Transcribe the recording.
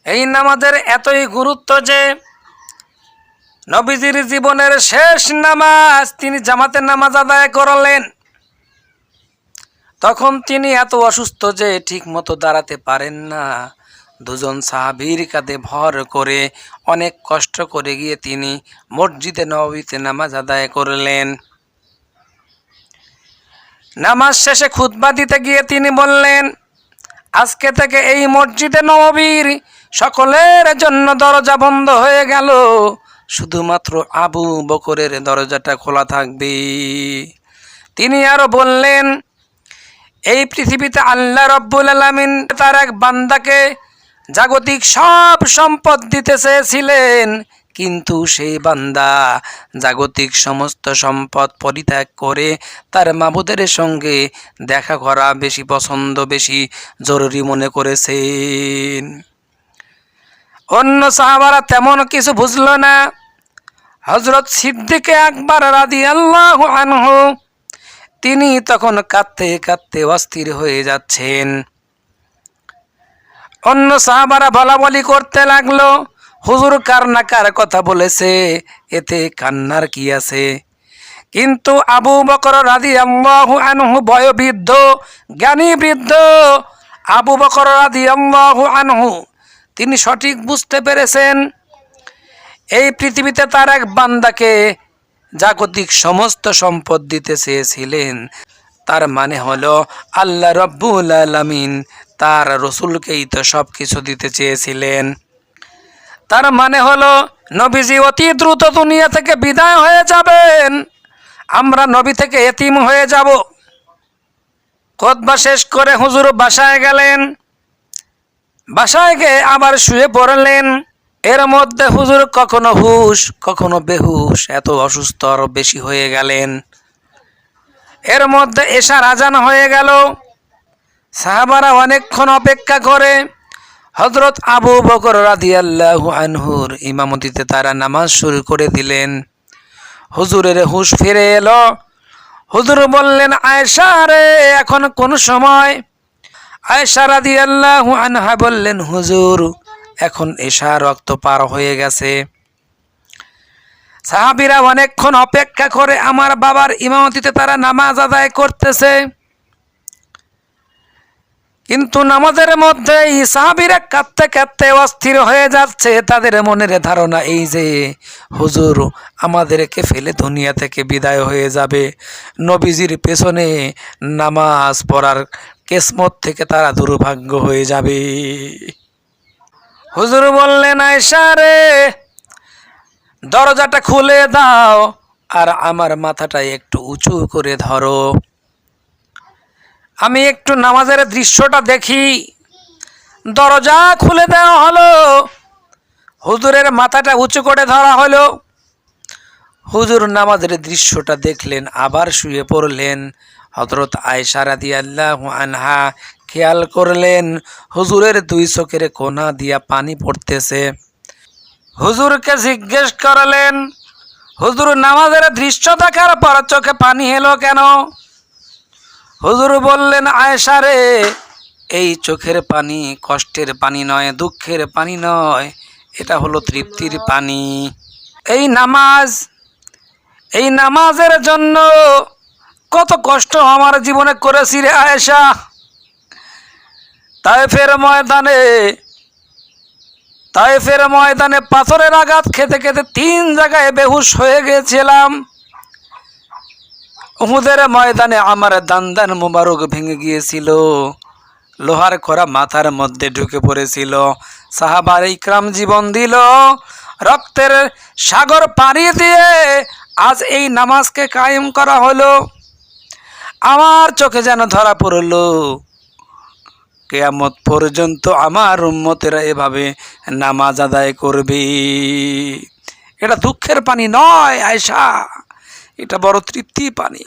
এই নামাজের এতই গুরুত্ব যে নবীজির জীবনের শেষ নামাজ তিনি জামাতের নামাজ আদায় করলেন। তখন তিনি এত অসুস্থ যে ঠিক মতো দাঁড়াতে পারেন না। দুজন সাহাবীর কাঁধে ভর করে অনেক কষ্ট করে গিয়ে তিনি মসজিদে নববীতে নামাজ আদায় করলেন। নামাজ শেষে খুতবা দিতে গিয়ে তিনি বললেন, আজকে থেকে এই মসজিদে নববীর সকলের জন্য দরজা বন্ধ হয়ে গেল, শুধুমাত্র আবু বকরের দরজাটা খোলা থাকবে। তিনি আরো বললেন, এই পৃথিবীতে আল্লাহ রাব্বুল আলামিন তার এক বান্দাকে জাগতিক সব সম্পদ দিতে চেয়েছিলেন, কিন্তু সেই বান্দা জাগতিক সমস্ত সম্পদ পরিত্যাগ করে তার মাবুদের সঙ্গে দেখা করা বেশি পছন্দ, বেশি জরুরি মনে করেছেন। অন্য সাহাবারা তেমন কিছু বুঝল না। হযরত সিদ্দিক আকবর রাদিয়াল্লাহু আনহু তিনি তখন কাঁদতে কাঁদতে অস্থির হয়ে যাচ্ছেন। অন্য সাহাবারা বলাবলি করতে লাগলো, হুজুর কার না কার কথা বলেছে, এতে কান্নার কি আছে? কিন্তু আবু বকর রাদিয়াল্লাহু আনহু বয়োবৃদ্ধ, জ্ঞানী বৃদ্ধ আবু বকর রাদিয়াল্লাহু আনহু তিনি সঠিক বুঝতে পেরেছেন এই পৃথিবীতে তার এক বান্দাকে জাগতিক সমস্ত সম্পদ দিতে চেয়েছিলেন। তার মানে হলো আল্লাহ রাব্বুল আলামিন তার রসুলকেই তো সব কিছু দিতে চেয়েছিলেন। তার মানে হলো নবীজি অতি দ্রুত দুনিয়া থেকে বিদায় হয়ে যাবেন, আমরা নবী থেকে এতিম হয়ে যাব। খুতবা শেষ করে হুজুর বাসায় গেলেন। বাসায় গিয়ে আবার শুয়ে পড়লেন। এর মধ্যে হুজুর কখনো হুশ কখনো বেহুশ, এত অসুস্থ আরো বেশি হয়ে গেলেন। এর মধ্যে এশার আজান হয়ে গেল। সাহাবারা অনেকক্ষণ অপেক্ষা করে হযরত আবু বকর রাদিয়াল্লাহু আনহুর ইমামতিতে তারা নামাজ শুরু করে দিলেন। হুজুরের হুশ ফিরে এলো। হুজুর বললেন, আয়েশা রে, এখন কোন সময়? আয়েশা রাদিয়াল্লাহু আনহা বললেন, হুজুর এখন এশার ওয়াক্ত পার হয়ে গেছে। সাহাবীরা অনেকক্ষণ অপেক্ষা করে আমার বাবার ইমামতিতে তারা নামাজ আদায় করতেছে, কিন্তু নামাজের মধ্যেই সাহাবীরা কাঁদতে কাঁদতে অস্থির হয়ে যাচ্ছে। তাদের মনের ধারণা এই যে হুজুর আমাদেরকে ফেলে দুনিয়া থেকে বিদায় হয়ে যাবে, নবীজির পেছনে নামাজ পড়ার কিসমত থেকে তারা দুর্ভাগ্য হয়ে যাবে। হুজুর বললেন, আয়েশা রে, দরজাটা খুলে দাও আর আমার মাথাটা একটু উঁচু করে ধরো, আমি একটু নামাজের দৃশ্যটা দেখি। দরজা খুলে দেওয়া হলো, হুজুরের মাথাটা উঁচু করে ধরা হলো। হুজুর নামাজের দৃশ্যটা দেখলেন, আবার শুয়ে পড়লেন। হযরত আয়েশা রাদিয়াল্লাহু আনহা খেয়াল করলেন হুজুরের দুই চোখের কোনা দিয়া পানি পড়তেছে। হুজুরকে জিজ্ঞেস করলেন, হুজুর নামাজের দৃশ্য দেখার পর চোখে পানি এলো কেন? হুজুর বললেন, আয়েশা রে, এই চোখের পানি কষ্টের পানি নয়, দুঃখের পানি নয়, এটা হলো তৃপ্তির পানি। এই নামাজের জন্য কত কষ্ট আমার জীবনে করেছি রে আয়েশা। তায়েফের ময়দানে পাথরের আঘাত খেতে খেতে 3 জায়গায় বেহুশ হয়ে গেছিলাম। উহুদের ময়দানে আমার দান্দান মুবারক ভেঙে গিয়েছিল, লোহার খোরা মাথার মধ্যে ঢুকে পড়েছিল। সাহাবায়ে ইকরাম জীবন দিল, রক্তের সাগর পাড়ি দিয়ে আজ এই নামাজকে কায়েম করা হলো। আমার চোখে যেন ধরা পড়ল কিয়ামত পর্যন্ত আমার উম্মতেরা এভাবে নামাজ আদায় করবে। এটা দুঃখের পানি নয় আয়েশা, এটা বড় তৃপ্তি পানি।